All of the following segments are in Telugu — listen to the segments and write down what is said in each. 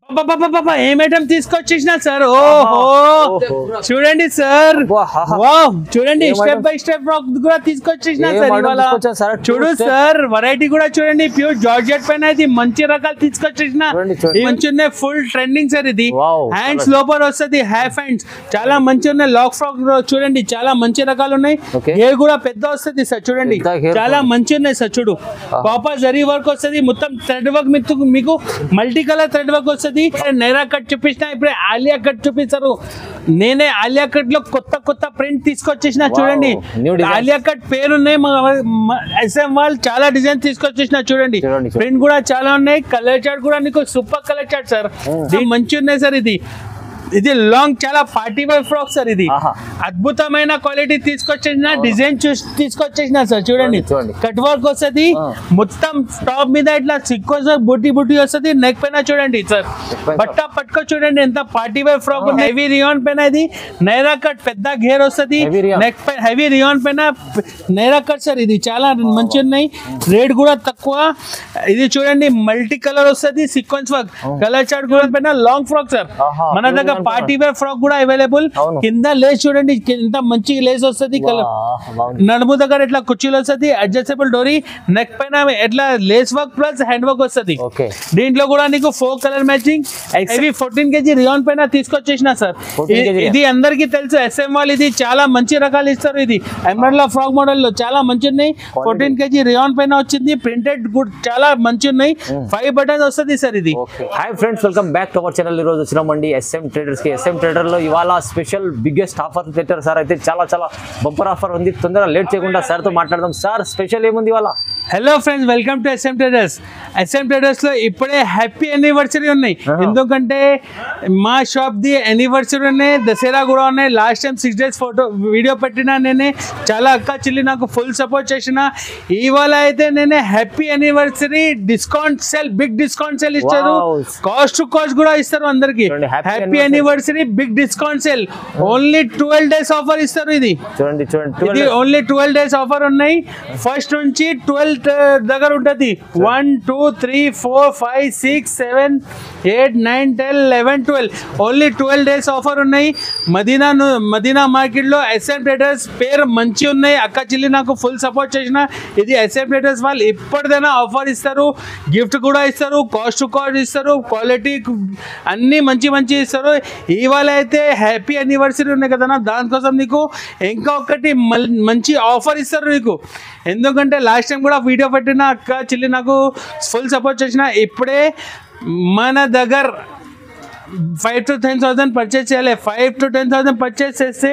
ఏం ఐటమ్ తీసుకొచ్చేసిన సార్? ఓహో చూడండి సార్, చూడండి స్టెప్ బై స్టెప్ కూడా తీసుకొచ్చేసిన సార్ ఇవాళ. చూడు సార్ వెరైటీ కూడా చూడండి, ప్యూర్ జార్జెట్ పైన ఇది మంచి రకాలు తీసుకొచ్చేసిన. మంచి ఉన్నాయి, ఫుల్ ట్రెండింగ్ సార్. ఇది హ్యాండ్స్ లోపల వస్తుంది, హాఫ్ హ్యాండ్స్ చాలా మంచి ఉన్నాయి. లాక్ ఫ్రాక్ చూడండి, చాలా మంచి రకాలు ఉన్నాయి. హెయిర్ కూడా పెద్ద వస్తుంది సార్, చూడండి చాలా మంచి ఉన్నాయి సార్. చూడు ప్రాపర్ జరీ వర్క్ వస్తుంది, మొత్తం థ్రెడ్ వర్క్ మీకు మల్టీ కలర్ థ్రెడ్ వర్క్ వస్తుంది. నైరా కట్ చూపించిన, ఇప్పుడు ఆలియా కట్ చూపిస్తారు. నేనే ఆలియా కట్ లో కొత్త కొత్త ప్రింట్ తీసుకొచ్చేసిన. చూడండి ఆలియా కట్ పేరున్నాయి, SM వాళ్ళు చాలా డిజైన్ తీసుకొచ్చేసిన. చూడండి ప్రింట్ కూడా చాలా ఉన్నాయి. కలర్ చార్ట్ కూడా నీకు సూపర్ కలర్ చార్ట్ సార్, మంచి ఉన్నాయి సార్. ఇది లాంగ్ చాలా పార్టీ వేర్ ఫ్రాక్ సార్. ఇది అద్భుతమైన క్వాలిటీ తీసుకొచ్చేసిన, డిజైన్ తీసుకొచ్చేసిన సార్. చూడండి కట్ వర్క్ వస్తుంది, మొత్తం టాప్ మీద ఇట్లా సిక్కోస్ బుట్టి బుట్టి వస్తుంది. నెక్ పైన చూడండి సార్, బట్ట పట్టుకో చూడండి ఎంత party wear frock. Heavy rayon పైన ఇది నైరా కట్, పెద్ద గేర్ వస్తుంది. నెక్ పైన హెవీ రియాన్ పైన నైరా కట్ సార్. ఇది చాలా మంచి ఉన్నాయి, రేట్ కూడా తక్కువ. ఇది చూడండి మల్టీ కలర్ వస్తుంది, సీక్వెన్స్ వర్క్, కలర్ చార్ట్ కూడా పైన లాంగ్ ఫ్రాక్ సార్. మన దగ్గర పార్టీ వేర్ ఫ్రాక్ కూడా అవైలబుల్. కింద లేస్ చూడండి ఎంత మంచి లేస్ వస్తుంది. నడుము దగ్గర ఇట్లా కుర్చీలు వస్తుంది, అడ్జస్టబుల్ డోరీ. నెక్ పైన ఎట్లా lace work plus hand work వస్తుంది. దీంట్లో కూడా నీకు 4 కలర్ మ్యాచింగ్. ఇవి 14 kg రియాన్ పైన తీసుకొచ్చేసిన సార్. ఇది అందరికి తెలుసు, SM వాళ్ళు ఇది చాలా మంచి రకాలు ఇస్తారు. ఇది ఎమరాల్డ్ ఫ్రాక్ మోడల్ లో చాలా మంచి ఉన్నాయి. 14 kg రియాన్ పైన వచ్చింది, ప్రింటెడ్ గుడ్ చాలా మంచి ఉన్నాయి. 5 బటన్స్ వస్తుంది సార్. ఇది hi friends, welcome back to our channel. ఈ రోజు వచ్చినామండి SM ట్రేడర్స్ కి. SM ట్రేడర్ లో ఇవాళ స్పెషల్ బిగ్గెస్ట్ ఆఫర్ పెట్టారు సార్. అయితే చాలా బంపర్ ఆఫర్ ఉంది. తొందరగా లేట్ చేయకుండా సార్ తో మాట్లాడదాం. సార్ స్పెషల్ ఏముంది ఇవాళ? Hello friends, welcome to SM traders. SM traders లో ఇప్పుడే హ్యాపీ యానివర్సరీ ఉన్నాయి. ఎందుకంటే మా షాప్ ది యానివర్సరీ ఉన్నాయి, దసరా కూడా ఉన్నాయి. Last time 6 days photo video పెట్టినా నేనే, చాలా అక్క చెల్లి నాకు ఫుల్ సపోర్ట్ చేసిన. ఇవాళ అయితే నేనే happy anniversary discount sale, big discount sale ఇస్తారు. కాస్ట్ టు కాస్ట్ కూడా ఇస్తారు అందరికి. Happy anniversary big discount sale, only 12 days offer ఇస్తారు. ఇది చూడండి ఓన్లీ 12 days ఆఫర్ ఉన్నాయి. ఫస్ట్ నుంచి 12 దగ్గర ఉంటది. 1 2 3 4 5 6 7 8 9 10 11 12 ఓన్లీ 12 days ఆఫర్ ఉన్నాయి. మదీనా మార్కెట్ లో SM ట్రేడర్స్ పేరు మంచి ఉన్నాయి. అక్క చెల్లి నాకు ఫుల్ సపోర్ట్ చేసిన. ఇది SM ట్రేడర్స్ వాళ్ళు ఇప్పటిదైనా ఆఫర్ ఇస్తారు, గిఫ్ట్ కూడా ఇస్తారు, కాస్ట్ టు కాస్ట్ ఇస్తారు, క్వాలిటీ అన్ని మంచి ఇస్తారు. ఇవాళ అయితే హ్యాపీ యానివర్సరీ ఉన్నాయి కదా, దానికోసం నీకు ఇంకా ఒకటి మంచి ఆఫర్ ఇస్తారు నీకు. ఎందుకంటే లాస్ట్ టైం కూడా వీడియో పెట్టిన అక్క చెల్లి నాకు ఫుల్ సపోర్ట్ చేసిన. ఇప్పుడే మన దగ్గర 5 to 10,000 పర్చేస్ చేయాలి. 5 to 10,000 పర్చేస్ చేస్తే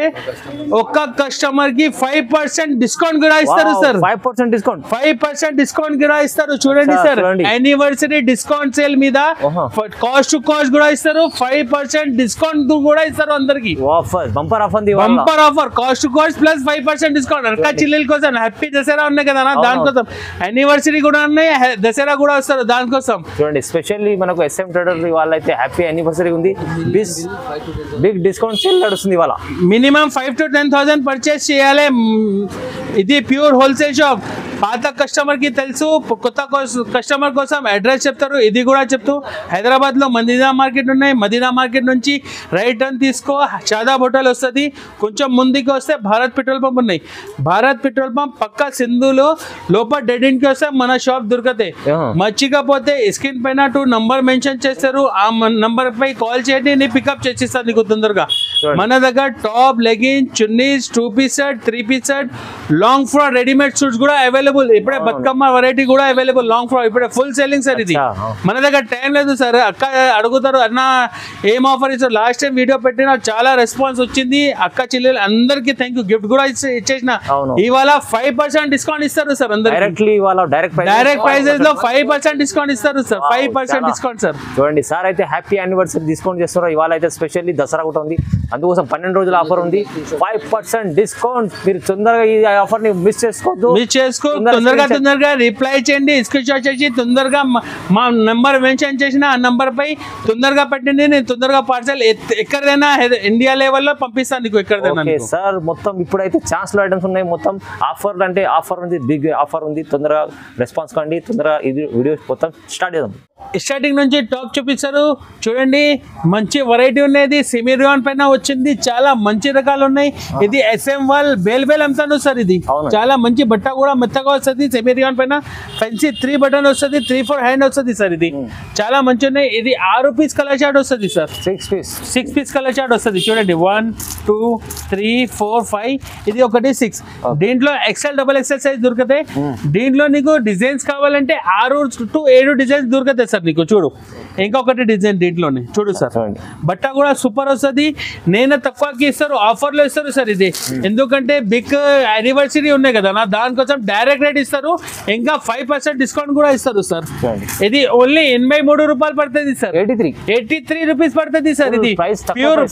ఒక్క కస్టమర్ కి 5% డిస్కౌంట్ కూడా ఇస్తారు సార్. 5% డిస్కౌంట్ కూడా ఇస్తారు. చూడండి సార్, యానివర్సరీ డిస్కౌంట్ సేల్ మీద కాస్ట్ టు కాస్ట్ కూడా ఇస్తారు. 5% డిస్కౌంట్ కూడా ఇస్తారు అందరికి. Bumper offer, cost to cost plus 5% discount. అక్క చిల్లెల కోసం హ్యాపీ దసరా ఉన్నాయి కదా, దానికోసం యానివర్సరీ కూడా ఉన్నాయి, దసరా కూడా వస్తారు దానికోసం. చూడండి స్పెషల్లీ మనకు SM ట్రేడర్ వాళ్ళైతే హ్యాపీ యానివర్సరీ ఉంది, బిగ్ డిస్కౌంట్ సేల్ నడుస్తుంది ఇవాళ. మినిమం 5 to 10,000 పర్చేస్ చేయాలి. ఇది ప్యూర్ హోల్సేల్ షాప్. పాత కస్టమర్ కి తెలుసు, కొత్త కస్టమర్ కోసం అడ్రస్ చెప్తారు. ఇది కూడా చెప్తూ, హైదరాబాద్ లో మదీనా మార్కెట్ ఉన్నాయి. మదీనా మార్కెట్ నుంచి రైట్ టర్న్ తీసుకో, షాదాబ్ హోటల్ వస్తుంది. కొంచెం ముందుకు వస్తే భారత్ పెట్రోల్ పంప్ ఉన్నాయి. భారత్ పెట్రోల్ పంప్ పక్క సింధులో లోపల డెడ్ ఎండ్ కి వస్తే మన షాప్ దొరుకుతాయి. మర్చికపోతే స్క్రీన్ పైన 2 నంబర్ మెన్షన్ చేస్తారు, ఆ నంబర్ పై కాల్ చేయండి, నీ పికప్ చేసిస్తారు నీకు తొందరగా. మన దగ్గర top, legging, chunnis, 2 piece set, 3 piece set, long frock readymade shoots కూడా అవైలబుల్. ఇప్పుడే బతుకమ్మ వెరైటీ కూడా అవైలబుల్, లాంగ్ ఫ్రాక్ ఇప్పుడే ఫుల్ సెల్లింగ్ సార్. ఇది మన దగ్గర టైం లేదు సార్. అక్క అడుగుతారు, అన్న ఏం ఆఫర్ ఇస్తారు? లాస్ట్ టైం వీడియో పెట్టిన చాలా రెస్పాన్స్ వచ్చింది. అక్క చెల్లెలు అందరికి థ్యాంక్ యూ, గిఫ్ట్ కూడా ఇచ్చేసిన. ఇవాళ 5% డిస్కౌంట్ ఇస్తారు సార్ అందరికి. డైరెక్ట్ ప్రైజెస్ లో 5% డిస్కౌంట్ ఇస్తారు సార్. 5% discount sir. చూడండి సార్ అయితే హ్యాపీ యానివర్సరీ డిస్కౌంట్ చేస్తారు. ఇవాళ అయితే స్పెషల్లీ దసరా కూడా ఉంది. అందుకోసం 12 రోజుల ఆఫర్ ఉంది, 5% డిస్కౌంట్. మీరు తొందరగా ఈ ఆఫర్ ని మిస్ చేసుకోవద్దు. తొందరగా రిప్లై చేయండి, స్క్రీన్ షాట్ చేసి తొందరగా మా నంబర్ మెన్షన్ చేసిన ఆ నంబర్ పై తొందరగా పెట్టండి. నేను తొందరగా పార్సల్ ఎక్కడైనా ఇండియా లెవెల్లో పంపిస్తాను నీకు ఎక్కడైనా. సార్ మొత్తం ఇప్పుడైతే ఛాన్స్ లో ఐటమ్స్ ఉన్నాయి. మొత్తం ఆఫర్ అంటే ఆఫర్ ఉంది, బిగ్ ఆఫర్ ఉంది. తొందరగా రెస్పాన్స్ కండి, తొందరగా ఇది వీడియో మొత్తం స్టార్ట్ చేద్దాం. స్టార్టింగ్ నుంచి టాప్ చూపిస్తారు చూడండి. మంచి వెరైటీ ఉన్నది, సెమీ రియాన్ పైన వచ్చింది, చాలా మంచి రకాలు ఉన్నాయి. ఇది SM వాల్ బేల్ అమ్ముతాను సార్. ఇది చాలా మంచి బట్ట కూడా మెత్తగా వస్తుంది. సెమీ రియాన్ పైన ఫెన్సీ 3 బటన్ వస్తుంది, 3-4 హ్యాండ్ వస్తుంది సార్. ఇది చాలా మంచి ఉన్నాయి. ఇది 6 పీస్ కలర్ చార్ట్ వస్తుంది సార్. 6 పీస్ కలర్ చార్ట్ వస్తుంది చూడండి. 1 2 3 4 5 ఇది ఒకటి 6. దీంట్లో XL XXL సైజ్ దొరుకుతాయి. దీంట్లో నీకు డిజైన్స్ కావాలంటే 6 to 7 డిజైన్స్ దొరుకుతాయి సార్ నీకు. చూడు ఇంకొకటి డిజైన్ దీంట్లోనే చూడు సార్. బట్ట కూడా సూపర్ వస్తుంది. నేను తక్కువకి ఇస్తారు, ఆఫర్లో ఇస్తారు సార్. ఇది ఎందుకంటే బిగ్ యానివర్సరీ ఉన్నాయి కదా, దానికోసం డైరెక్ట్ రేట్ ఇస్తారు. ఇంకా 5% డిస్కౌంట్ కూడా ఇస్తారు సార్. ఇది ఓన్లీ 83 రూపాయలు పడుతుంది సార్. 83 రూపీస్ పడుతుంది సార్. ఇది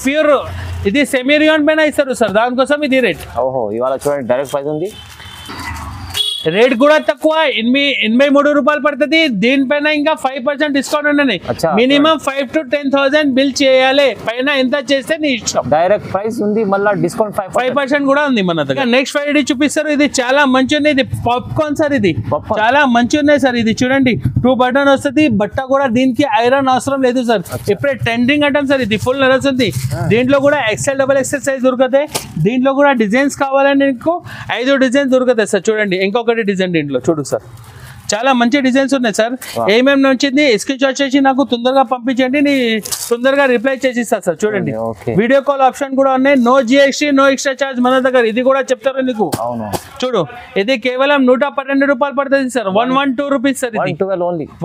ప్యూర్ ఇది సెమీ రియాన్ పైన ఇస్తారు సార్, దానికోసం ఇది రేట్. ఓహో ఇవాళ చూడండి డైరెక్ట్ ప్రైస్ ఉంది. రేట్ కూడా తక్కువ, 83 రూపాయలు పడుతుంది. దీనిపైన ఇంకా 5% డిస్కౌంట్ ఉన్నాయి. మినిమం 5,000 to 10,000 బిల్ చేయాలి. పైన ఎంత చేస్తే నీ ఇష్టం. డైరెక్ట్ ప్రైస్ ఉంది, మళ్ళీ డిస్కౌంట్ 5% కూడా ఉంది మన దగ్గర. నెక్స్ట్ ఫ్రైడే చూపిస్తారు. ఇది చాలా మంచి ఉంది. ఇది పాప్కార్న్ సార్. ఇది చాలా మంచి ఉన్నాయి సార్. ఇది చూడండి 2 బటన్ వస్తుంది. బట్ట కూడా దీనికి ఐరన్ అవసరం లేదు సార్. ఇప్పుడే ట్రెండింగ్ ఐటమ్ సార్. ఇది ఫుల్ నడుస్తుంది. దీంట్లో కూడా XL XXL సైజ్ దొరుకుతాయి. దీంట్లో కూడా డిజైన్స్ కావాలని నీకు 5 డిజైన్స్ దొరుకుతాయి సార్. చూడండి ఇంకొకటి డిజైన్ దీంట్లో చూడు సార్. చాలా మంచి డిజైన్స్ ఉన్నాయి సార్. ఏమేమి వచ్చింది స్క్రీన్ షాట్ చేసి నాకు తొందరగా పంపించండి, నీ తొందరగా రిప్లై చేసి ఇస్తాను సార్. చూడండి వీడియో కాల్ ఆప్షన్ కూడా ఉన్నాయి. No GST, no extra charge మన దగ్గర. ఇది కూడా చెప్తారు నీకు. చూడు ఇది కేవలం 112 రూపాయలు పడుతుంది సార్. 112 rupees sir. ఇది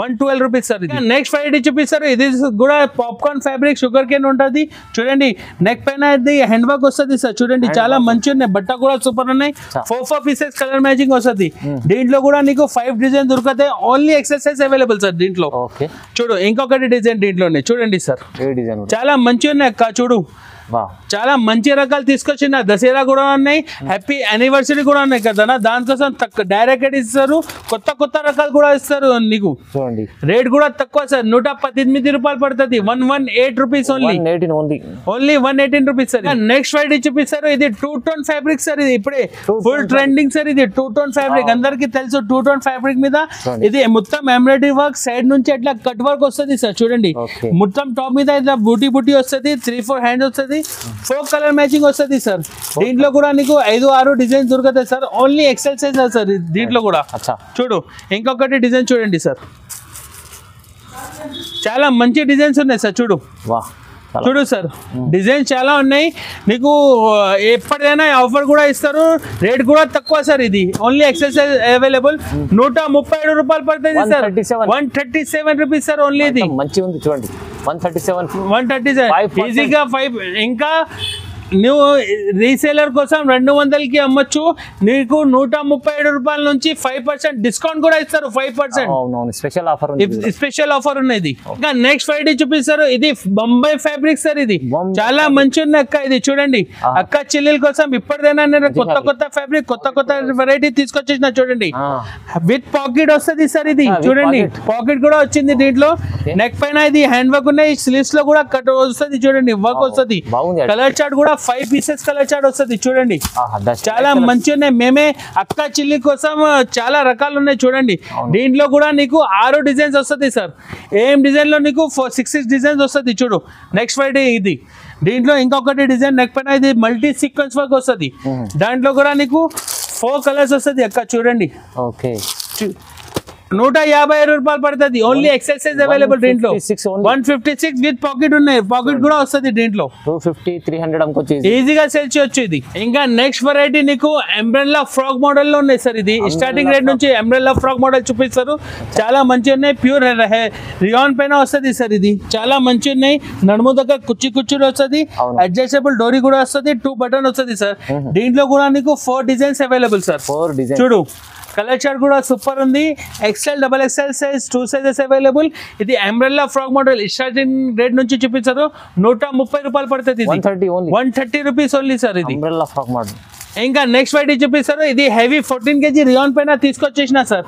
112 రూపీస్ సార్. ఇది నెక్స్ట్ ఫ్రైడే చూపిస్తారు. ఇది కూడా పాప్కార్న్ ఫ్యాబ్రిక్ షుగర్ కేన్ ఉంటుంది. చూడండి నెక్ పైన ఇది హ్యాండ్ వర్క్ వస్తుంది సార్. చూడండి చాలా మంచి ఉన్నాయి. బట్ట కూడా సూపర్ ఉన్నాయి. 4 పీసెస్ కలర్ మ్యాచింగ్ వస్తుంది. దీంట్లో కూడా నీకు 5 డిజైన్ దొరుకుతాయి. ఓన్లీ ఎక్సర్సైజ్ అవైలబుల్ సార్ దీంట్లో. చూడు ఇంకొకటి డిజైన్ దీంట్లోనే చూడండి సార్. చాలా మంచి ఉన్నాయి అక్క. చూడు చాలా మంచి రకాలు తీసుకొచ్చిన. దసరా కూడా ఉన్నాయి, హ్యాపీ యానివర్సరీ కూడా ఉన్నాయి కదా, దానికోసం డైరెక్ట్ ఇస్తారు. కొత్త రకాలు కూడా ఇస్తారు నీకు. రేట్ కూడా తక్కువ సార్. 118 రూపాయలు పడుతుంది. 118 rupees only 118 rupees sir. Next Friday చూపిస్తారు. ఇది 2 టోన్ ఫ్యాబ్రిక్ సార్. ఇది ఇప్పుడే ఫుల్ ట్రెండింగ్ సార్. ఇది 2 టోన్ ఫ్యాబ్రిక్ అందరికి తెలుసు. 2 టోన్ ఫ్యాబ్రిక్ మీద ఇది మొత్తం ఎంబ్రాయిడరీ వర్క్, సైడ్ నుంచి అట్లా కట్ వర్క్ వస్తుంది సార్. చూడండి మొత్తం టాప్ మీద ఇట్లా బూటీ వస్తుంది. 3-4 హ్యాండ్ వస్తుంది. 4 కలర్ మ్యాచింగ్ వస్తుంది సార్. దీంట్లో కూడా నీకు 5-6 డిజైన్స్ దొరుకుతాయి సార్. ఓన్లీ ఎక్సెల్ సైజ్ సార్ దీంట్లో కూడా. చూడు ఇంకొకటి డిజైన్ చూడండి సార్. చాలా మంచి డిజైన్స్ ఉన్నాయి సార్. చూడు సార్ డిజైన్ చాలా ఉన్నాయి. నీకు ఎప్పటికైనా ఆఫర్ కూడా ఇస్తారు. రేట్ కూడా తక్కువ సార్. ఇది ఓన్లీ ఎక్సెల్ అవైలబుల్. 137 రూపాయలు పడుతుంది సార్. 137 rupees sir only. ఇది మంచి ఉంది చూడండి. 137 ఈజీగా 5. ఇంకా నువ్వు రీసేలర్ కోసం 200కి అమ్మచ్చు. నీకు 137 రూపాయల నుంచి 5% డిస్కౌంట్ కూడా ఇస్తారు. 5% స్పెషల్ ఆఫర్ ఉన్నది. ఇంకా నెక్స్ట్ ఫ్రైడే చూపిస్తారు. ఇది బొంబాయి ఫ్యాబ్రిక్ సార్. ఇది చాలా మంచి ఉంది అక్క. ఇది చూడండి అక్క చెల్లెల కోసం ఇప్పటిదైనా నేను కొత్త ఫ్యాబ్రిక్ కొత్త వెరైటీ తీసుకొచ్చేసిన. చూడండి విత్ పాకెట్ వస్తుంది సార్. ఇది చూడండి పాకెట్ కూడా వచ్చింది దీంట్లో. నెక్ పైన ఇది హ్యాండ్ వర్క్ ఉన్నాయి. స్లీవ్స్ లో కూడా కట్ వస్తుంది. చూడండి వర్క్ వస్తుంది. కలర్ చార్ట్ కూడా 5 పీసెస్ కలర్ చార్ట్ వస్తుంది. చూడండి చాలా మంచి ఉన్నాయి. మేమే అక్క చిల్లి కోసం చాలా రకాలు ఉన్నాయి. చూడండి దీంట్లో కూడా నీకు 6 డిజైన్స్ వస్తుంది సార్. ఏం డిజైన్ లో నీకు 6 డిజైన్స్ వస్తుంది. చూడు నెక్స్ట్ ఫ్రైడే ఇది. దీంట్లో ఇంకొకటి డిజైన్ నెక్ పైన ఇది మల్టీ సీక్వెన్స్ వర్క్ వస్తుంది. దాంట్లో కూడా నీకు 4 కలర్స్ వస్తుంది అక్క. చూడండి 150 రూపాయలు పడుతుంది. ఓన్లీ ఎక్సెల్ సైజ్ అవైలబుల్ దీంట్లో. 156 విత్ పాకెట్ ఉన్నాయి. పాకెట్ కూడా వస్తుంది దీంట్లో. 250-300 ఈజీగా సేల్ చేయొచ్చు. ఇది ఇంకా నెక్స్ట్ వెరైటీ నీకు అంబ్రెల్లా ఫ్రాక్ మోడల్ లో ఉన్నాయి సార్. ఇది స్టార్టింగ్ రేట్ నుంచి అంబ్రెల్లా ఫ్రాక్ మోడల్ చూపిస్తారు. చాలా మంచి ఉన్నాయి. ప్యూర్ రియాన్ పైన వస్తుంది సార్. ఇది చాలా మంచి ఉన్నాయి. నడుము దగ్గర కుర్చీ వస్తుంది. అడ్జస్టబుల్ డోరీ కూడా వస్తుంది. 2 బటన్ వస్తుంది సార్. దీంట్లో కూడా నీకు 4 డిజైన్స్ అవైలబుల్ సార్. చూడు కలర్ చార్ట్ కూడా సూపర్ ఉంది. XL double XL size 2 sizes available. ఇది umbrella frock model starting rate నుంచి చూపించారు. 130 రూపాయలు పడుతుంది. 130 రూపీస్ ఓన్లీ సార్ ఇది అంబ్రెల్లా ఫ్రాక్ మోడల్. ఇంకా నెక్స్ట్ వెరైటీ చూపిస్తారు. ఇది హెవీ 14 kg రియాన్ పైన తీసుకొచ్చేసిన సార్.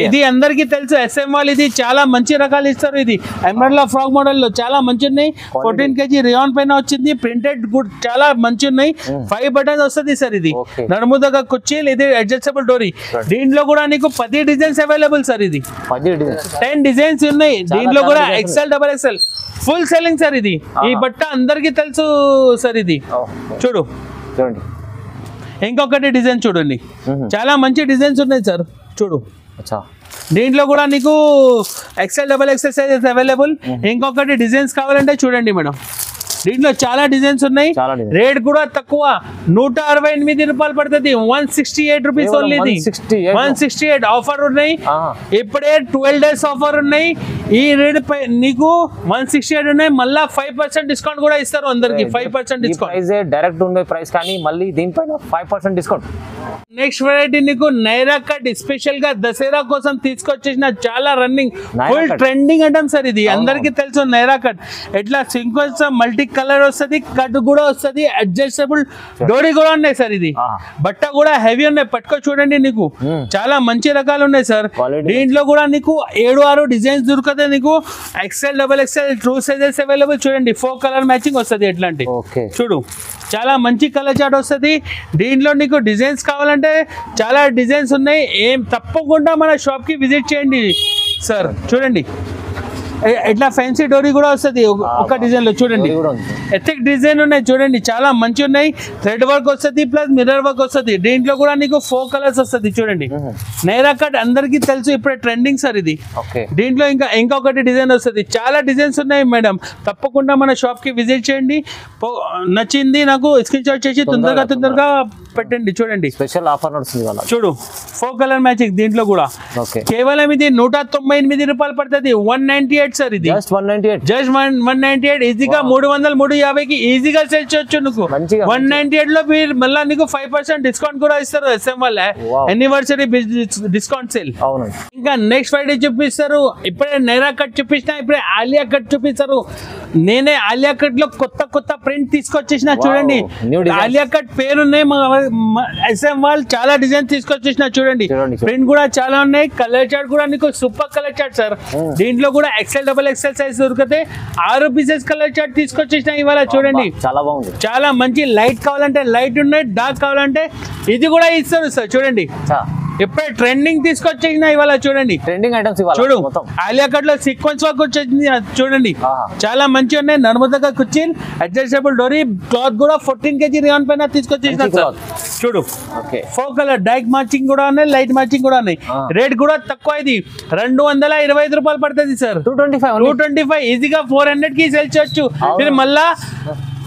ఇది అందరికి తెలుసు SM వాళ్ళు ఇది చాలా మంచి రకాలు ఇస్తారు. ఇది అంబ్రెల్లా ఫ్రాక్ మోడల్ లో చాలా మంచి ఉన్నాయి. 14 kg రియాన్ పైన వచ్చింది. ప్రింటెడ్ గుడ్ చాలా మంచి ఉన్నాయి. 5 బటన్స్ వస్తుంది సార్. ఇది నడుముదగా కుర్చీలు. ఇది అడ్జస్టబుల్ డోరీ. దీంట్లో కూడా నీకు 10 డిజైన్స్ అవైలబుల్ సార్. ఇది 10 డిజైన్స్ ఉన్నాయి. దీంట్లో కూడా XL double XL full selling sir. ఇది ఈ బట్ట అందరికి తెలుసు సార్. ఇది చూడండి. ఇంకొకటి డిజైన్ చూడండి. చాలా మంచి డిజైన్స్ ఉన్నాయి సార్. చూడు దీంట్లో కూడా నీకు XL double XL sizes available. ఇంకొకటి డిజైన్స్ కావాలంటే చూడండి మేడం. దీంట్లో చాలా డిజైన్స్ ఉన్నాయి. రేట్ కూడా తక్కువ 168 రూపాయలు పడుతుంది. 168 రూపీస్ ఓన్లీ. 168 ఆఫర్ ఉన్నాయి. ఇప్పుడే 12 days ఆఫర్ ఉన్నాయి. ఈ రేట్ పై నీకు 168 ఉన్నాయి. మళ్ళీ 5% డిస్కౌంట్ కూడా ఇస్తారు అందరికి. 5% డిస్కౌంట్. డైరెక్ట్ ఉండే ప్రైస్ కానీ మళ్ళీ దీనిపైన 5% డిస్కౌంట్. నెక్స్ట్ వెరైటీ నీకు నైరా కట్ స్పెషల్ గా దసరా కోసం తీసుకొచ్చేసిన చాలా running full trending item sir. ఇది అందరికి తెలుసు. నైరా కట్ ఎట్లా సింక్వెన్స్ మల్టీ కలర్ వస్తుంది. కట్ కూడా వస్తుంది. అడ్జస్టబుల్ డోరీ కూడా ఉన్నాయి సార్. ఇది బట్ట కూడా హెవీ ఉన్నాయి. పట్టుకో చూడండి. నీకు చాలా మంచి రకాలు ఉన్నాయి సార్. దీంట్లో కూడా నీకు 7-6 డిజైన్స్ దొరుకుతాయి. నీకు XL double XL 2 sizes available. చూడండి 4 కలర్ మ్యాచింగ్ వస్తుంది. ఎట్లాంటి చూడు చాలా మంచి కలర్ చార్ట్ వస్తుంది. దీంట్లో నీకు డిజైన్స్ కావాలంటే చాలా డిజైన్స్ ఉన్నాయి. ఏం తప్పకుండా మన షాప్ కి విజిట్ చేయండి సార్. చూడండి ఇట్లా ఫ్యాన్సీ డోరీ కూడా వస్తుంది ఒక డిజైన్ లో. చూడండి ఎథిక్ డిజైన్ ఉన్నాయి. చూడండి చాలా మంచి ఉన్నాయి. థ్రెడ్ వర్క్ వస్తుంది ప్లస్ మిర్రర్ వర్క్ వస్తుంది. దీంట్లో కూడా నీకు 4 కలర్స్ వస్తుంది. చూడండి నైరా కట్ అందరికి తెలుసు. ఇప్పుడే ట్రెండింగ్ సార్. ఇది దీంట్లో ఇంకొకటి డిజైన్ వస్తుంది. చాలా డిజైన్స్ ఉన్నాయి మేడం. తప్పకుండా మన షాప్ కి విజిట్ చేయండి. నచ్చింది నాకు స్క్రీన్ షాట్ చేసి తొందరగా పెట్టండి. చూడండి స్పెషల్ ఆఫర్ నడుస్తుంది. చూడు 4 కలర్ మ్యాచింగ్. దీంట్లో కూడా కేవలం ఇది 198 రూపాయలు పడుతుంది. 198 సార్. ఇది జస్ట్ 198 ఈజీగా 300-350కి ఈజీగా సెల్ చేయొచ్చు. నువ్వు 198 లో మీరు మళ్ళీ నీకు 5% డిస్కౌంట్ కూడా ఇస్తారు. SM వాళ్ళ యానివర్సరీ డిస్కౌంట్ సేల్. ఇంకా నెక్స్ట్ ఫ్రైడే చూపిస్తారు. ఇప్పుడే నైరా కట్ చూపించిన. ఇప్పుడే ఆలియా కట్ చూపిస్తారు. నేనే ఆలియా కట్ లో కొత్త ప్రింట్ తీసుకొచ్చేసిన. చూడండి ఆలియా కట్ పేరున్నాయి. SM వాళ్ళు చాలా డిజైన్ తీసుకొచ్చేసిన. చూడండి ప్రింట్ కూడా చాలా ఉన్నాయి. కలర్ చార్ట్ కూడా నీకు సూపర్ కలర్ చార్ట్ సార్. దీంట్లో కూడా XL డబల్ XL సైజ్ దొరికితే 6 పీసెస్ కలర్ చార్ట్ తీసుకొచ్చేసిన ఇవాళ. చూడండి చాలా బాగుంది. చాలా మంచి లైట్ కావాలంటే లైట్ ఉన్నాయి. డార్క్ కావాలంటే ఇది కూడా ఇస్తారు సార్. చూడండి ఇప్పుడే ట్రెండింగ్ తీసుకొచ్చేసిన ఇవాళ. చూడండి ట్రెండింగ్ ఐటమ్స్ చూడు ఆలియా కట్ లో సీక్వెన్స్ వర్క్ వచ్చేసింది. చూడండి చాలా మంచి ఉన్నాయి. నర్మదా కుర్చీలు అడ్జస్టబుల్ డోరీ. క్లాత్ కూడా 14 kg రియాన్ పైన తీసుకొచ్చేసిన. చూడు 4 కలర్ డైక్ మ్యాచింగ్ కూడా ఉన్నాయి. లైట్ మ్యాచింగ్ కూడా ఉన్నాయి. రేట్ కూడా తక్కువ. ఇది 225 రూపాయలు పడుతుంది సార్. 225 ఈజీగా 400 కి సేల్ చేయొచ్చు. మీరు మళ్ళా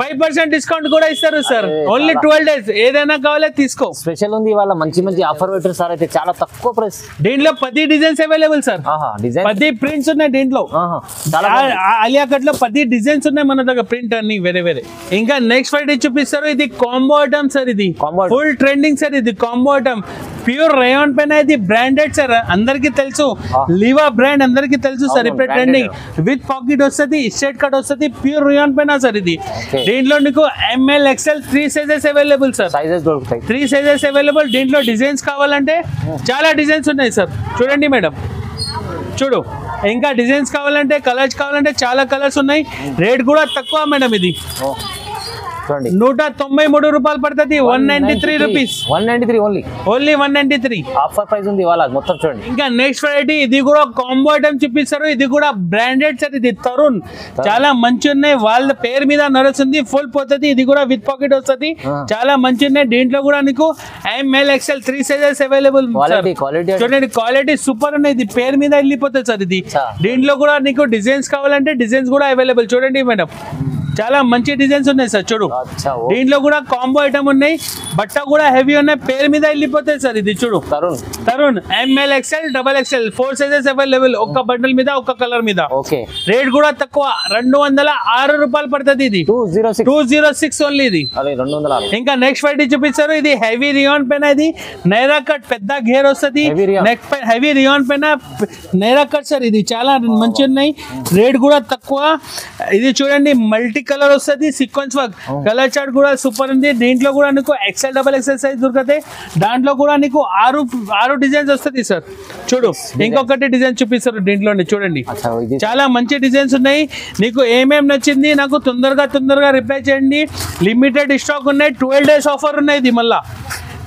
5% డిస్కౌంట్ కూడా ఇస్తారు సార్. Only 12 days. ఏదైనా కావాలో తీసుకో. స్పెషల్ ఉంది ఇవాళ. మంచి ఆఫర్ పెట్టారు సార్. అయితే చాలా తక్కువ ప్రైస్. దీంట్లో 10 డిజైన్స్ అవైలబుల్ సార్. 10 ప్రింట్స్ ఉన్నాయి దీంట్లో. ఆలియా కట్ లో 10 డిజైన్స్ ఉన్నాయి మన దగ్గర. ప్రింట్ అన్ని వేరే. ఇంకా నెక్స్ట్ ఫ్రైడే చూపిస్తారు. ఇది కాంబో ఐటమ్ సార్. ఇది ఫుల్ ట్రెండింగ్ సార్. ఇది కాంబో ఐటమ్ ప్యూర్ రేయాన్ పైన. ఇది బ్రాండెడ్ సార్. అందరికి తెలుసు. లివా బ్రాండ్ అందరికి తెలుసు సార్. ఇప్పుడు ట్రెండింగ్ విత్ పాకెట్ వస్తుంది. స్ట్రైట్ కట్ వస్తుంది. ప్యూర్ రేయాన్ పైన సార్. ఇది దీంట్లో నీకు ML XL 3 sizes available sir. 3 sizes available. దీంట్లో డిజైన్స్ కావాలంటే చాలా డిజైన్స్ ఉన్నాయి సార్. చూడండి మేడం. చూడు ఇంకా డిజైన్స్ కావాలంటే కలర్స్ కావాలంటే చాలా కలర్స్ ఉన్నాయి. రేట్ కూడా తక్కువ మేడం. ఇది 193 రూపాయలు పడుతుంది. 193 రూపీస్. 193 ఓన్లీ 193 ఆఫర్ ప్రైస్ ఉంది ఇవాళ మొత్తం. చూడండి ఇంకా నెక్స్ట్ వెరైటీ. ఇది కూడా కాంబో ఐటమ్ చూపిస్తారు. ఇది కూడా బ్రాండెడ్ సార్. ఇది తరుణ్ చాలా మంచి ఉన్నాయి. వాళ్ళ పేరు మీద నడుస్తుంది. ఫుల్ పోతుంది. ఇది కూడా విత్ పాకెట్ వస్తుంది. చాలా మంచి ఉన్నాయి. దీంట్లో కూడా నీకు ML XL 3 సైజెస్ అవైలబుల్. చూడండి క్వాలిటీ సూపర్ ఉన్నాయి. ఇది పేరు మీద వెళ్ళిపోతుంది సార్. ఇది దీంట్లో కూడా నీకు డిజైన్స్ కావాలంటే డిజైన్స్ కూడా అవైలబుల్. చూడండి మేడం చాలా మంచి డిజైన్స్ ఉన్నాయి సార్ చూడు. అచ్చా, ఓ. దీంట్లో కూడా కాంబో ఐటమ్ ఉన్నాయి, బట్ట కూడా హెవీ ఉన్నాయి, పేరు మీద వెళ్ళిపోతాయి సార్. ఇది చూడు Tarun ML XL XXL 4 sizes available, ఒక్క బండల్ మీద ఒక్క కలర్ మీద. ఓకే, రేట్ కూడా తక్కువ, 206 రూపాయలు పడుతుంది. ఇది 206 ఓన్లీ. ఇది ఇంకా నెక్స్ట్ వెరైటీ చూపిస్తారు. ఇది హెవీ రియాన్ పైన, ఇది నైరా కట్ పెద్ద గేర్ వస్తుంది, నెక్ పైన హెవీ రియాన్ పైన నైరా కట్ సార్. ఇది చాలా మంచి ఉన్నాయి, రేట్ కూడా తక్కువ. ఇది చూడండి మల్టీ కలర్ వస్తుంది, సీక్వెన్స్ వర్క్, కలర్ చార్ట్ కూడా సూపర్ ఉంది. దీంట్లో కూడా నీకు XL XXL సైజ్ దొరుకుతాయి. దాంట్లో కూడా నీకు ఆరు డిజైన్స్ వస్తుంది సార్. చూడు ఇంకొకటి డిజైన్ చూపిస్తారు దీంట్లో చూడండి, చాలా మంచి డిజైన్స్ ఉన్నాయి. నీకు ఏమేమి నచ్చింది నాకు తొందరగా రిప్లై చేయండి. లిమిటెడ్ స్టాక్ ఉన్నాయి, 12 days ఆఫర్ ఉన్నాయి. ఇది మళ్ళా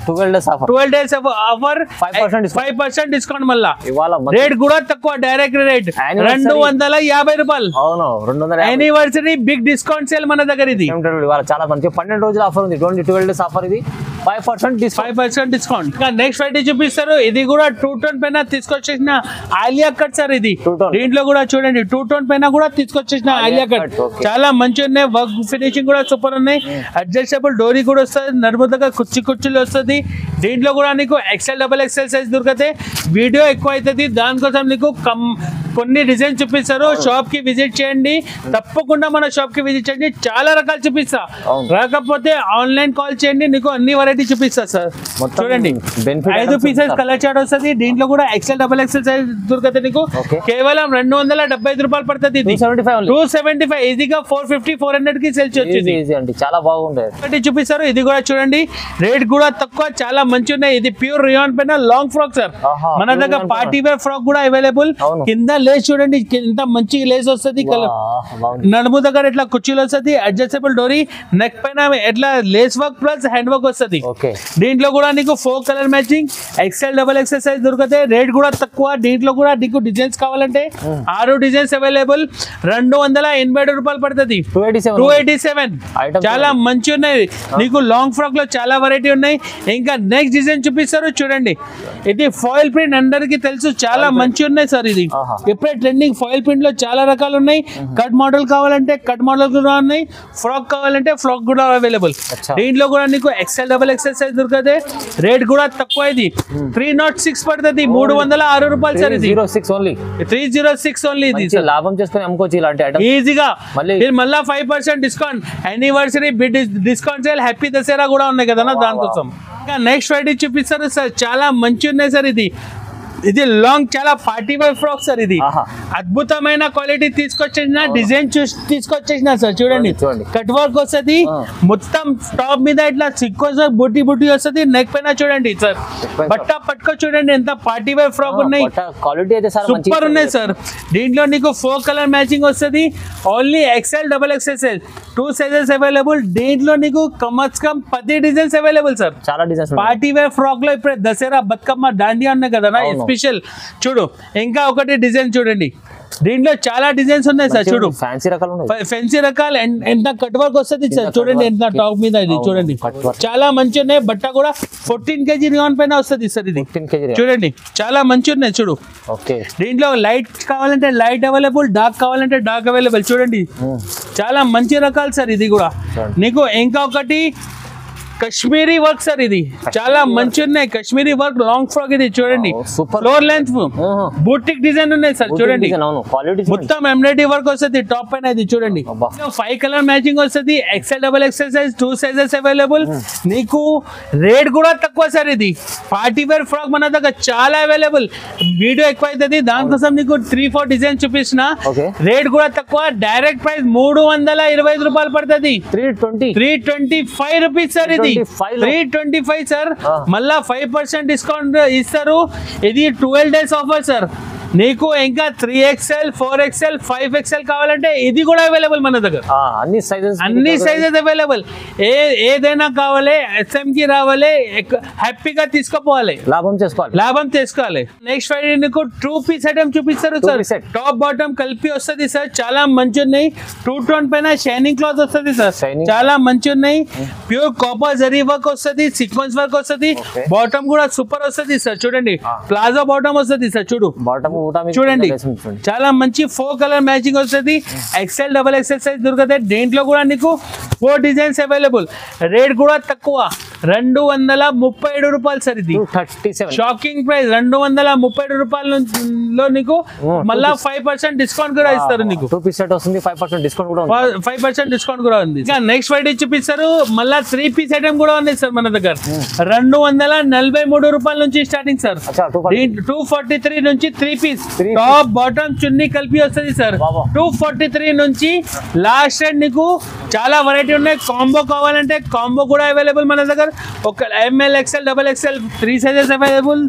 12 days ఆఫర్, 5% డిస్కౌంట్. మళ్ళా రేట్ కూడా తక్కువ, డైరెక్ట్ రేట్ 250 రూపాయలు. యానివర్సరీ బిగ్ డిస్కౌంట్ సేల్ మన దగ్గర. ఇది చాలా మంచి 12 రోజుల ఆఫర్ ఉంది, 12 days ఆఫర్. ఇది 5% డిస్కౌంట్. ఇంకా నెక్స్ట్ వెరైటీ చూపిస్తారు. ఇది కూడా 2 టోన్ పైన తీసుకొచ్చేసిన ఆలియా కట్ సార్. ఇది దీంట్లో కూడా చూడండి 2 టోన్ పైన కూడా తీసుకొచ్చేసిన ఆలియా కట్, చాలా మంచి ఉన్నాయి. వర్క్ ఫినిషింగ్ కూడా సూపర్ ఉన్నాయి. అడ్జస్టబుల్ డోరీ కూడా వస్తుంది, నడుముదగా కుర్చీలు వస్తుంది. దీంట్లో కూడా నీకు XL XXL సైజ్ దొరుకుతాయి. వీడియో ఎక్కువ అవుతుంది, దానికోసం నీకు కొన్ని డిజైన్ చూపిస్తారు. షాప్ కి విజిట్ చేయండి, తప్పకుండా మన షాప్ కి విజిట్ చేయండి. చాలా రకాలు చూపిస్తా, రాకపోతే ఆన్లైన్ కాల్ చేయండి, నీకు అన్ని వెరైటీ చూపిస్తా సార్. చూడండి 5 పీసెస్ కలర్ చార్ట్ వస్తుంది. దీంట్లో కూడా XL XXL సైజ్ దొరుకుతాయి నీకు. కేవలం 275 రూపాయలు పడుతుంది. 275 ఈజీగా 450 400 కి సేల్ చేయొచ్చు. చాలా బాగుంది చూపిస్తారు. ఇది కూడా చూడండి, రేట్ కూడా తక్కువ, చాలా మంచి ఉన్నాయి. ఇది ప్యూర్ రియాన్ పైన లాంగ్ ఫ్రాక్ సార్. మన దగ్గర పార్టీ వేర్ ఫ్రాక్ కూడా అవైలబుల్. కింద లేస్ చూడండి, ఎంత మంచి లేస్ వస్తుంది. నడుము దగ్గర ఇట్లా కుర్చీలు వస్తుంది, అడ్జస్టబుల్ డోరీ, నెక్ పైన ఎట్లా lace work plus hand work వస్తుంది. దీంట్లో కూడా నీకు 4 colour matching XL XXL size దొరుకుతాయి. రేట్ కూడా తక్కువ. దీంట్లో కూడా నీకు డిజైన్స్ కావాలంటే 6 డిజైన్స్ అవైలబుల్, 280 రూపాయలు పడుతుంది. 287 చాలా మంచి ఉన్నాయి. నీకు లాంగ్ ఫ్రాక్ లో చాలా వెరైటీ ఉన్నాయి. ఇంకా నెక్స్ట్ డిజైన్ చూపిస్తారు చూడండి. ఇది ఫాయిల్ ప్రింట్, అందరికి తెలుసు, చాలా మంచి ఉన్నాయి సార్. ఇది ఇప్పుడే ట్రెండింగ్ ఫాయిల్ ప్రింట్ లో చాలా రకాలు ఉన్నాయి. కట్ మోడల్ కావాలంటే కట్ మోడల్ కూడా ఉన్నాయి, ఫ్రాక్ కావాలంటే ఫ్రాక్ కూడా అవైలబుల్. దీంట్లో కూడా నీకు XL XXL సైజ్ దొరుకుతాయి. రేట్ కూడా తక్కువ. ఇది 306 పడుతుంది, 306 రూపాయలు సార్. ఇది 306 ఓన్లీ. ఇది లాభం చేసుకుని అమ్ముకోవచ్చు ఇలాంటి ఐటమ్ ఈజీగా. మళ్ళీ 5% discount, anniversary big discount sale, happy Dasara కూడా ఉన్నాయి కదా దానికోసం. ఇంకా నెక్స్ట్ వెరైటీ చూపిస్తారు సార్, చాలా మంచి ఉన్నాయి సార్. ఇది లాంగ్, చాలా పార్టీ వేర్ ఫ్రాక్ సార్. ఇది అద్భుతమైన క్వాలిటీ తీసుకొచ్చేసిన డిజైన్ తీసుకొచ్చేసిన సార్. చూడండి కట్ వర్క్ వస్తుంది, మొత్తం టాప్ మీద ఇట్లా సీక్వెన్స్ బుట్టి వస్తుంది. నెక్ పైన చూడండి సార్, బట్ట పట్టుకో చూడండి, ఎంత పార్టీ వేర్ ఫ్రాక్ ఉన్నాయి. క్వాలిటీ అయితే సూపర్ ఉన్నాయి సార్. దీంట్లో నీకు 4 కలర్ మ్యాచింగ్ వస్తుంది. Only XL XXL 2 sizes available. దీంట్లో నీకు కమ్ 10 డిజైన్స్ అవైలబుల్ సార్. చాలా డిజైన్స్ పార్టీ వేర్ ఫ్రాక్ లో ఇప్పుడు దసరా బతుకమ్మ దాండియా ఉన్నాయి కదా స్పెషల్. చూడు ఇంకా ఒకటి డిజైన్ చూడండి, దీంట్లో చాలా డిజైన్స్ ఉన్నాయి సార్. చూడు ఫ్యాన్సీ రకాలు, ఎంత కట్ వర్క్ వస్తుంది సార్. చూడండి ఎంత టాప్ మీద. ఇది చూడండి చాలా మంచి ఉన్నాయి. బట్ట కూడా 14 kg రియాన్ పైన వస్తుంది సార్. ఇది చూడండి చాలా మంచి ఉన్నాయి. చూడు దీంట్లో లైట్ కావాలంటే లైట్ అవైలబుల్, డార్క్ కావాలంటే డార్క్ అవైలబుల్. చూడండి చాలా మంచి రకాలు సార్. ఇది కూడా నీకు ఇంకా ఒకటి కశ్మీరీ వర్క్ సార్. ఇది చాలా మంచి ఉన్నాయి, కశ్మీరీ వర్క్ లాంగ్ ఫ్రాక్. ఇది చూడండి ఫ్లోర్ లెంత్ బూటిక్ డిజైన్ ఉన్నాయి సార్. చూడండి మొత్తం ఎంబ్రాయిడరీ వర్క్ వస్తుంది టాప్ పైన. ఇది చూడండి 5 కలర్ మ్యాచింగ్ వస్తుంది. XL XXL size 2 sizes available. నీకు రేట్ కూడా తక్కువ సార్. ఇది పార్టీ వేర్ ఫ్రాక్ మన దగ్గర చాలా అవైలబుల్. వీడియో ఎక్కువ అవుతుంది, దానికోసం నీకు 3-4 డిజైన్ చూపిస్తున్నా. రేట్ కూడా తక్కువ, డైరెక్ట్ ప్రైస్ 325 రూపాయలు పడుతుంది. 325 రూపీస్ సార్. ఇది 325 సార్. మళ్ళా 5% డిస్కౌంట్ ఇస్తారు. ఇది 12 days ఆఫర్ సార్. నీకు ఇంకా 3XL 4XL 5XL కావాలంటే ఇది కూడా అవైలబుల్ మన దగ్గర. అన్ని సైజెస్ అవైలబుల్. ఏదైనా కావాలి, SM కి రావాలి, హ్యాపీగా తీసుకోపోవాలి, లాభం చేసుకోవాలి. నెక్స్ట్ ఫ్రైడే నీకు 2 పీస్ ఐటమ్ చూపిస్తారు సార్. టాప్ బాటమ్ కలిపి వస్తుంది సార్. చాలా మంచి ఉన్నాయి. 2 టోన్ పైన షైనింగ్ క్లాత్ వస్తుంది సార్. చాలా మంచి ఉన్నాయి. ప్యూర్ కాపర్ జరీ వర్క్ వస్తుంది, సీక్వెన్స్ వర్క్ వస్తుంది. బాటమ్ కూడా సూపర్ వస్తుంది సార్. చూడండి ప్లాజో బాటమ్ వస్తుంది సార్. చూడు చూడండి చాలా మంచి 4 కలర్ మ్యాచింగ్ వస్తుంది. ఎక్సెల్ డబల్ ఎక్సెల్ సైజ్ దొరుకుతాయి. దేంట్లో కూడా నీకు 4 డిజైన్స్ అవైలబుల్. రేట్ కూడా తక్కువ 237 రూపాయలు సార్. ఇది షాకింగ్ ప్రైస్ 237 రూపాయలలో నీకు మళ్ళా 5% డిస్కౌంట్ కూడా ఇస్తారు. నీకు 2 పీస్ సెట్ వస్తుంది, 5% డిస్కౌంట్ కూడా ఉంది. 5% డిస్కౌంట్ కూడా ఉంది. నెక్స్ట్ ఫ్రైడే చూపిస్తారు. మళ్ళా 3 పీస్ ఐటమ్ కూడా ఉంది సార్ మన దగ్గర. 243 రూపాయల నుంచి స్టార్టింగ్ సార్. 243 నుంచి 3 పీస్ టాప్ బాటమ్ చున్నీ కలిపి వస్తుంది సార్. 243 నుంచి లాస్ట్ రేట్ నీకు చాలా వెరైటీ ఉన్నాయి. కాంబో కావాలంటే కాంబో కూడా అవైలబుల్ మన దగ్గర. ఒక M L XL double XL 3 sizes available.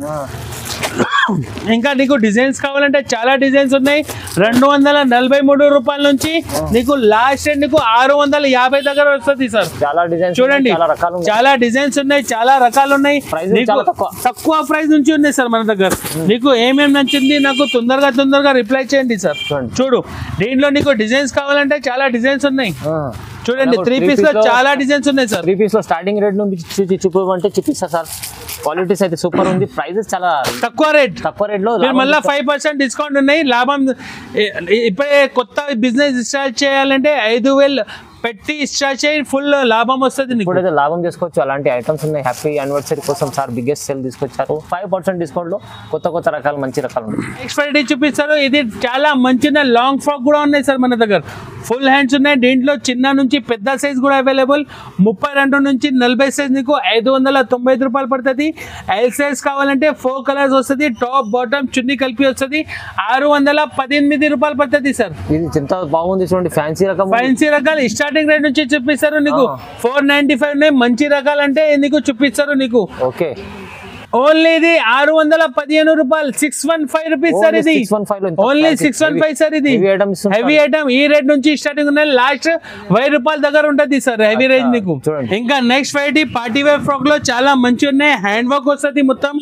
ఇంకా నీకు డిజైన్స్ కావాలంటే చాలా డిజైన్స్ ఉన్నాయి. 243 రూపాయల నుంచి నీకు లాస్ట్ రేట్ నీకు 650 దగ్గర వస్తుంది సార్. చూడండి చాలా డిజైన్స్ ఉన్నాయి, చాలా రకాలు ఉన్నాయి. తక్కువ ప్రైస్ నుంచి ఉన్నాయి సార్ మన దగ్గర. నీకు ఏమేమి నచ్చింది నాకు తొందరగా రిప్లై చేయండి సార్. చూడు దీంట్లో నీకు డిజైన్స్ కావాలంటే చాలా డిజైన్స్ ఉన్నాయి. చూడండి 3 పీస్ లో చాలా డిజైన్స్ ఉన్నాయి సార్. 3 పీస్ లో స్టార్టింగ్ రేట్ నుంచి చూపమంటే చూపిస్తా సార్. క్వాలిటీస్ అయితే సూపర్ ఉంది. ప్రైజెస్ చాలా తక్కువ రేట్ లో మళ్ళీ 5% డిస్కౌంట్ ఉన్నాయి. లాభం ఇప్పుడే కొత్త బిజినెస్ స్టార్ట్ చేయాలంటే 5,000 పెట్టి స్టార్ట్ చేయి, ఫుల్ లాభం వస్తుంది. ఇప్పుడైతే లాభం చేసుకోవచ్చు. అలాంటి ఐటమ్స్ ఉన్నాయి. హ్యాపీ యానివర్సరీ కోసం సార్ బిగ్గెస్ట్ సేల్ తీసుకొచ్చారు. 5% డిస్కౌంట్ లో కొత్త రకాలు మంచి రకాలు ఉన్నాయి. నెక్స్ట్ ఫ్రైడే చూపిస్తారు. ఇది చాలా మంచి లాంగ్ ఫ్రాక్ కూడా ఉన్నాయి సార్ మన దగ్గర. ఫుల్ హ్యాండ్స్ ఉన్నాయి. దీంట్లో చిన్న నుంచి పెద్ద సైజ్ కూడా అవైలబుల్. 32 నుంచి 40 సైజ్ నీకు 595 రూపాయలు పడుతుంది. ఎల్ సైజ్ కావాలంటే 4 కలర్స్ వస్తుంది. టాప్ బాటమ్ చున్నీ కలిపి వస్తుంది. 618 రూపాయలు పడుతుంది సార్. ఇది ఎంత బాగుంది చూడండి. ఫ్యాన్సీ రకాలు స్టార్టింగ్ రేట్ నుంచి చూపిస్తారు. నీకు 495 ఉన్నాయి. మంచి రకాలు అంటే నీకు చూపిస్తారు. నీకు ఓకే ఓన్లీ ఇది 615 రూపాయలు. 615 రూపీస్ సార్. ఇది ఓన్లీ 615 సార్. ఇది హెవీ ఐటమ్. ఈ రేట్ నుంచి స్టార్టింగ్ ఉన్నాయి. లాస్ట్ 1000 రూపాయల దగ్గర ఉంటుంది సార్ హెవీ రేంజ్ నీకు. ఇంకా next variety party wear frock లో చాలా మంచి ఉన్నాయి. హ్యాండ్ వర్క్ వస్తుంది మొత్తం.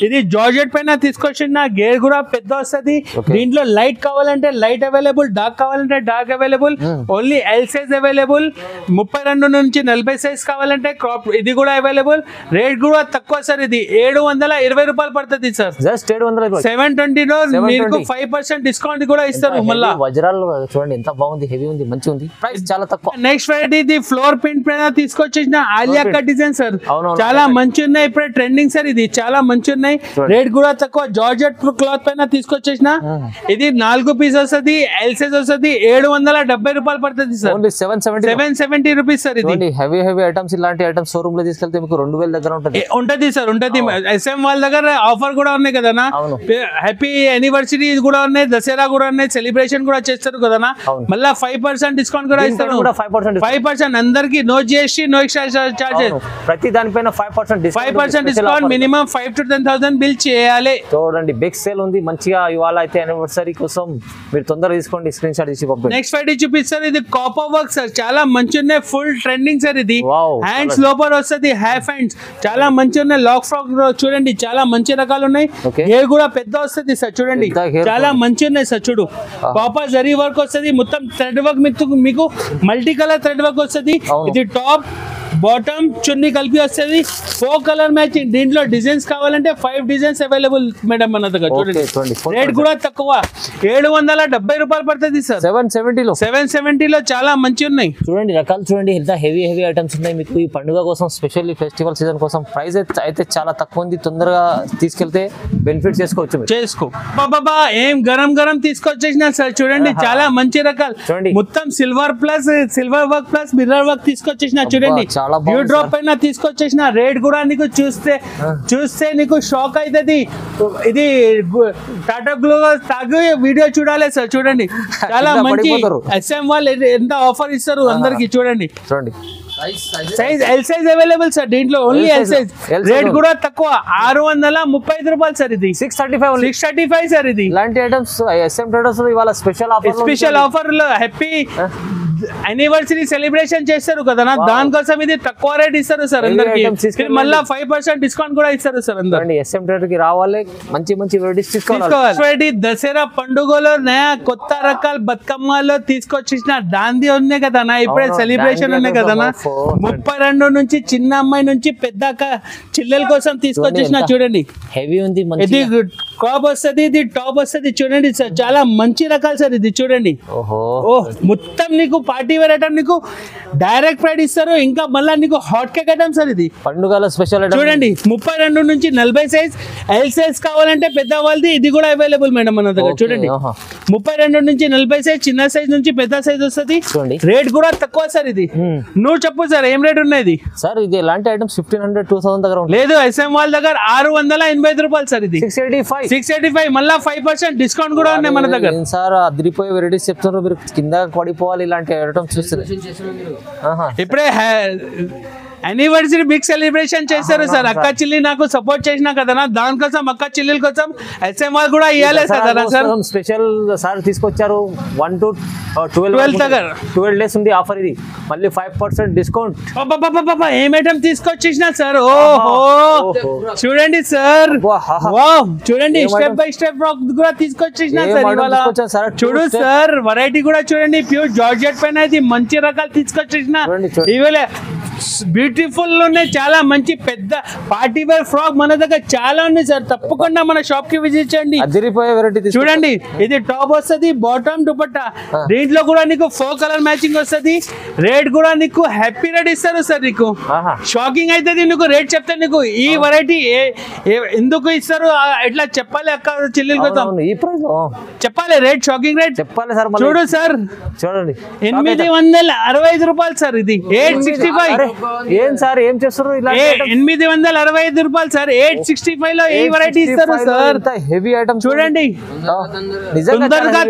ఇది జార్జెట్ పైన తీసుకొచ్చిన గేర్ కూడా పెద్ద వస్తుంది. దీంట్లో లైట్ కావాలంటే లైట్ అవైలబుల్, డార్క్ కావాలంటే dark available. Only L size available. 32 నుంచి 40 సైజ్ కావాలంటే క్రాప్ ఇది కూడా అవైలబుల్. రేట్ కూడా తక్కువ సార్. ఇది 720 రూపాయలు పడుతుంది సార్. జస్ట్ 720 లో మీకు 5% డిస్కౌంట్ కూడా ఇస్తారు. మళ్ళీ వజ్రాలు చూడండి ఎంత బాగుంది. హెవీ ఉంది, మంచి ఉంది. ప్రైస్ చాలా తక్కువ. నెక్స్ట్ వెరైటీ ఇది ఫ్లోర్ ప్రింట్ పైన తీసుకొచ్చేసిన ఆలియా కట్ డిజైన్ సార్. చాలా మంచి ఉన్నాయి. ఇప్పుడే ట్రెండింగ్ సార్. ఇది చాలా మంచి ఉన్నాయి. రేట్ కూడా తక్కువ. జార్జెట్ క్లాత్ పైన తీసుకొచ్చేసిన ఇది 4 పీస్ వస్తుంది. ఎల్ సైజ్ వస్తుంది. 770 రూపాయలు పడుతుంది సార్. 770 rupees sir. ఇది హెవీ ఐటమ్స్. ఇలాంటి ఐటమ్స్ షోరూమ్ లో తీసుకెళ్తే మీకు 2000 దగ్గర ఉంటది సార్. ఉంటది. SM వాళ్ళ దగ్గర ఆఫర్ కూడా ఉన్నాయి కదా. హ్యాపీ యానివర్సరీ కూడా ఉన్నాయి. దసరా కూడా ఉన్నాయి. సెలబ్రేషన్ కూడా చేస్తారు కదా. మళ్ళీ 5% డిస్కౌంట్ కూడా ఇస్తారు. 5% అందరికి. No GST, no extra charges. ప్రతి దానిపైన 5% డిస్కౌంట్. మినిమం 5,000 to 10,000 బిల్ చేయాలి. చూడండి బిగ్ సేల్ ఉంది మంచిగా. ఇవాళ అయితే యానివర్సరీ కోసం మీరు తొందరగా తీసుకోండి. స్క్రీన్ షాట్ తీసి పంపండి. నెక్స్ట్ ఫ్రైడే చూపిస్తారు. ఇది కాపర్ వర్క్ సార్. చాలా మంచి ఉన్నాయి. Full trending sir. ఇది హ్యాండ్స్ లోపల వస్తుంది. హాఫ్ హ్యాండ్స్ చాలా మంచి ఉన్నాయి. లాక్ ఫ్రాక్ చూడండి చాలా మంచి రకాలు ఉన్నాయి. హెయిర్ కూడా పెద్ద వస్తుంది సార్. చూడండి చాలా మంచి ఉన్నాయి సార్. చూడు కాపర్ జరీ వర్క్ వస్తుంది. మొత్తం థ్రెడ్ వర్క్ మీకు మల్టీ కలర్ థ్రెడ్ వర్క్ వస్తుంది. ఇది టాప్ బాటమ్ చున్నీ కలిపి వస్తుంది. 4 కలర్ మ్యాచింగ్. దీంట్లో డిజైన్స్ కావాలంటే 5 డిజైన్స్ అవైలబుల్ మేడం మన దగ్గర. చూడండి రేట్ కూడా తక్కువ. 770 రూపాయలు పడుతుంది సార్. 770 లో చాలా మంచి ఉన్నాయి. చూడండి రకాలు చూడండి ఎంత హెవీ ఐటమ్స్ ఉన్నాయి మీకు. ఈ పండుగ కోసం స్పెషల్లీ ఫెస్టివల్ సీజన్ కోసం ప్రైస్ అయితే చాలా తక్కువ ఉంది. తొందరగా తీసుకెళ్తే బెనిఫిట్ చేసుకోవచ్చు. బాబా ఏం గరం తీసుకొచ్చేసిన సార్. చూడండి చాలా మంచి రకాలు. మొత్తం silver work plus mirror work తీసుకొచ్చేసిన. చూడండి డ్యూ డ్రాప్ పైన తీసుకొచ్చేసిన. రేట్ కూడా నీకు చూస్తే నీకు షాక్ అవుతుంది. ఇది టాటా గ్లో తాగి వీడియో చూడాలి సార్. చూడండి చాలా మంచి. SM వాళ్ళు ఎంత ఆఫర్ ఇస్తారు అందరికి. చూడండి size L size available sir. దీంట్లో ఓన్లీ ఎల్ సైజ్. రేట్ కూడా తక్కువ. 635 రూపాయలు సార్. ఇది 635 సార్. ఇది ఇలాంటి ఐటమ్స్ SM ట్రేడర్స్ ఇవాళ స్పెషల్ ఆఫర్ లో హ్యాపీ యానివర్సరీ సెలబ్రేషన్ చేస్తారు కదా దానికోసం ఇది తక్కువ రేట్ ఇస్తారు సార్ అందరికి మళ్ళీ 5% డిస్కౌంట్ కూడా ఇస్తారు సార్ అందరు ఎస్ఎం ట్రేడర్ కి రావాలి మంచి మంచి వెరైటీస్ తీసుకోవాలి దసరా పండుగలో నయా కొత్త రకాల బతుకమ్మలో తీసుకొచ్చేసిన దాంది ఉన్నాయి కదా ఇప్పుడే సెలబ్రేషన్ ఉన్నాయి కదా 32 నుంచి చిన్న అమ్మాయి నుంచి పెద్ద చిల్లెల కోసం తీసుకొచ్చేసిన చూడండి హెవీ ఉంది ఇది టాప్ వస్తుంది ఇది టాప్ వస్తుంది చూడండి సార్ చాలా మంచి రకాలు సార్ ఇది చూడండి మొత్తం నీకు పార్టీ వేర్ ఐటమ్ నీకు డైరెక్ట్ ప్రైడ్ ఇస్తారు ఇంకా మళ్ళీ నీకు హాట్ కేక్ ఐటమ్ సార్ ఇది పండుగల స్పెషల్ చూడండి 32 నుంచి 40 సైజ్ ఎల్ సైజ్ కావాలంటే పెద్ద వాళ్ళది ఇది కూడా అవైలబుల్ మేడం మన దగ్గర చూడండి 32 నుంచి 40 సైజ్ చిన్న సైజ్ నుంచి పెద్ద సైజ్ వస్తుంది రేట్ కూడా తక్కువ సార్ ఇది నువ్వు చెప్పు సార్ ఏం రేట్ ఉన్నది సార్ ఇది ఎలాంటి ఐటమ్స్ 1500 2000 దగ్గర లేదు ఎస్ఎం వాళ్ళ దగ్గర 685 రూపాయలు సార్ ఇది 685 మళ్ళీ 5% డిస్కౌంట్ కూడా ఉన్నాయి మన దగ్గర సార్ అదిరిపోయే వెరైటీస్ చెప్తున్నారు మీరు కింద పడిపోవాలి ఇలాంటి ఐటమ్స్ చూస్తున్నారు ఇప్పుడే యానివర్సరీ బిగ్ సెలబ్రేషన్ చేస్తారు సార్ అక్క చెల్లి నాకు సపోర్ట్ చేసినా కదా దానికోసం అక్క చెల్లెల కోసం ఎస్ఎం వాళ్ళు కూడా ఇవ్వాలి సార్ స్పెషల్ సార్ తీసుకొచ్చారు 1 to 12 డేస్ ఉంది ఆఫర్ ఇది మళ్ళీ 5% డిస్కౌంట్ ఏం ఐటమ్ తీసుకొచ్చేసిన సార్ ఓహో చూడండి సార్ చూడండి స్టెప్ బై స్టెప్ కూడా తీసుకొచ్చేసిన సార్ ఇవాళ చూడు సార్ వెరైటీ కూడా చూడండి ప్యూర్ జార్జెట్ పైన ఇది మంచి రకాలు తీసుకొచ్చేసిన ఇవాళ బ్యూటిఫుల్ ఉన్నాయి చాలా మంచి పెద్ద పార్టీ వేర్ ఫ్రాక్ మన దగ్గర చాలా ఉన్నాయి సార్ తప్పకుండా మన షాప్ కి విజిట్ చేయండి చూడండి ఇది టాప్ వస్తుంది బాటమ్ దుపట్టా దీంట్లో కూడా నీకు 4 కలర్ మ్యాచింగ్ వస్తుంది రేట్ కూడా నీకు హ్యాపీ రేట్ ఇస్తారు సార్ నీకు షాకింగ్ అయితే నీకు రేట్ చెప్తే నీకు ఈ వెరైటీ ఎందుకు ఇస్తారు ఎట్లా చెప్పాలి అక్క చెల్లెల కోసం చెప్పాలి రేట్ షాకింగ్ రేట్ చెప్పాలి సార్ చూడు సార్ చూడండి 865 రూపాయలు సార్ ఇది 865 ఏం సార్ ఏం చేస్తారు 865 రూపాయలు సార్ 865 లో ఈ వెరైటీ ఇస్తారు సార్ హెవీ ఐటమ్ చూడండి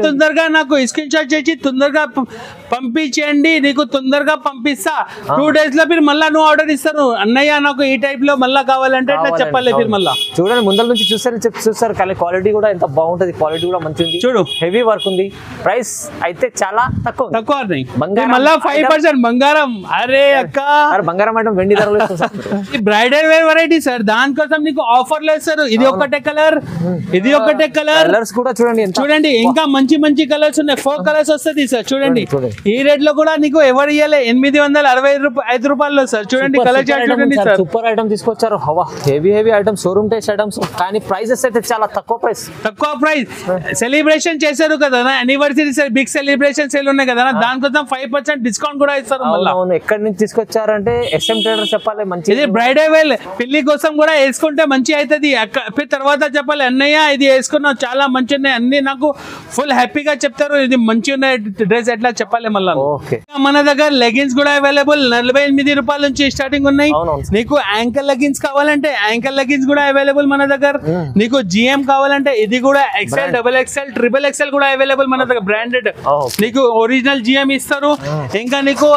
తొందరగా నాకు స్క్రీన్ షాట్ చేసి తొందరగా పంపించండి నీకు తొందరగా పంపిస్తా 2 days లో మీరు మళ్ళా నువ్వు ఆర్డర్ ఇస్తారు అన్నయ్య నాకు ఈ టైప్ లో మళ్ళా కావాలంటే ఇట్లా చెప్పాలి మీరు మళ్ళా చూడండి ముందర నుంచి చూస్తారు క్వాలిటీ కూడా ఎంత బాగుంటది క్వాలిటీ కూడా మంచి ఉంది చూడు హెవీ వర్క్ ఉంది ప్రైస్ అయితే చాలా తక్కువ మళ్ళా 5% బంగారం అరే అక్క బంగారం ఐటమ్ వెండి ధరలు బ్రైడల్ వేర్ వెరైటీ సార్ దానికోసం నీకు ఆఫర్ లేదు సార్ ఇది ఒకటే కలర్ ఇది ఒకటే కలర్స్ కూడా చూడండి ఇంకా మంచి కలర్స్ ఉన్నాయి 4 కలర్స్ వస్తుంది సార్ చూడండి ఈ రేట్ లో కూడా నీకు ఎవరు ఇవ్వాలి 865 రూపాయలు సార్ చూడండి కలర్ చూడండి సార్ సూపర్ ఐటమ్ తీసుకొచ్చారు heavy item showroom test items కానీ ప్రైసెస్ అయితే చాలా తక్కువ ప్రైస్ సెలబ్రేషన్ చేశారు కదా anniversary sir big celebration sale ఉన్నాయి కదా దానికోసం 5% డిస్కౌంట్ కూడా ఇస్తారు ఎక్కడి నుంచి తీసుకొచ్చారంటే ఎస్ఎం ట్రేడర్ చెప్పాలి మంచి ఇది బ్రైడల్ వేర్ పెళ్లి కోసం కూడా వేసుకుంటే మంచి అవుతుంది తర్వాత చెప్పాలి అన్నయ్య ఇది వేసుకున్నావు చాలా మంచి ఉన్నాయి అన్ని నాకు ఫుల్ హ్యాపీగా చెప్తారు ఇది మంచి ఉన్నాయి డ్రెస్ ఎట్లా చెప్పాలి మళ్ళీ మన దగ్గర లెగిన్స్ కూడా అవైలబుల్ 48 రూపాయల నుంచి స్టార్టింగ్ ఉన్నాయి నీకు యాంకల్ లెగిన్స్ కావాలంటే యాంకల్ లెగిన్స్ కూడా అవైలబుల్ మన దగ్గర నీకు జిఎం కావాలంటే ఇది కూడా XL XXL XXL కూడా అవైలబుల్ మన దగ్గర బ్రాండెడ్ నీకు ఒరిజినల్ జిఎం ఇస్తారు ఇంకా నీకు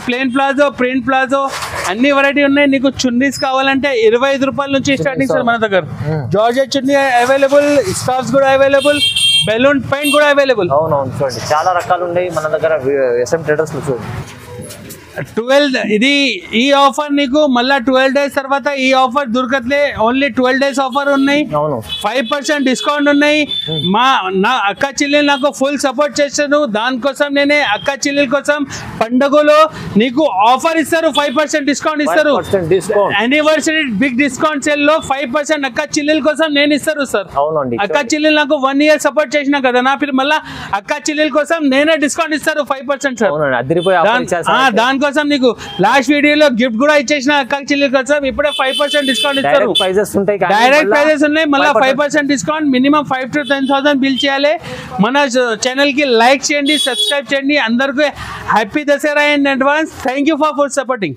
ప్లేన్ ప్లాజో ప్రింట్ ప్లాజో అన్ని వెరైటీ ఉన్నాయి నీకు చున్నీస్ కావాలంటే 25 రూపాయల నుంచి స్టార్టింగ్ సార్ మన దగ్గర జార్జెట్ చున్నీ అవైలబుల్ స్కార్ఫ్స్ కూడా అవైలబుల్ బెలూన్ పెయింట్ కూడా అవైలబుల్ అవునవును చూడండి చాలా రకాలు ఉన్నాయి మన దగ్గర ఎస్ఎం ట్రేడర్స్ లో చూడండి 12 ఇది ఈ ఆఫర్ నీకు మళ్ళా 12 days తర్వాత ఈ ఆఫర్ దొరకట్లే ఓన్లీ 12 days ఆఫర్ ఉన్నాయి 5% డిస్కౌంట్ ఉన్నాయి నా అక్క చెల్లెలు నాకు ఫుల్ సపోర్ట్ చేస్తాను దానికోసం నేనే అక్క చెల్లెల కోసం పండుగలో నీకు ఆఫర్ ఇస్తారు 5% డిస్కౌంట్ ఇస్తారు యానివర్సరీ బిగ్ డిస్కౌంట్ సేల్ లో 5% అక్క చెల్లెల కోసం నేను ఇస్తారు సార్ అక్క చెల్లెలు నాకు 1 year సపోర్ట్ చేసిన కదా నా పేరు మళ్ళా అక్క చెల్లెల కోసం నేనే డిస్కౌంట్ ఇస్తారు 5% సార్ దానికోసం నీకు లాస్ట్ వీడియోలో గిఫ్ట్ కూడా ఇచ్చేసిన అక్క చెల్లెల కోసం ఇప్పుడే 5% డిస్కౌంట్ ఇస్తారు డైరెక్ట్ ప్రైజెస్ ఉన్నాయి మళ్ళీ 5% డిస్కౌంట్ మినిమం 5 to 10,000 బిల్ చేయాలి మన ఛానల్ కి లైక్ చేయండి సబ్స్క్రైబ్ చేయండి అందరికీ happy Dasara in advance thank you for supporting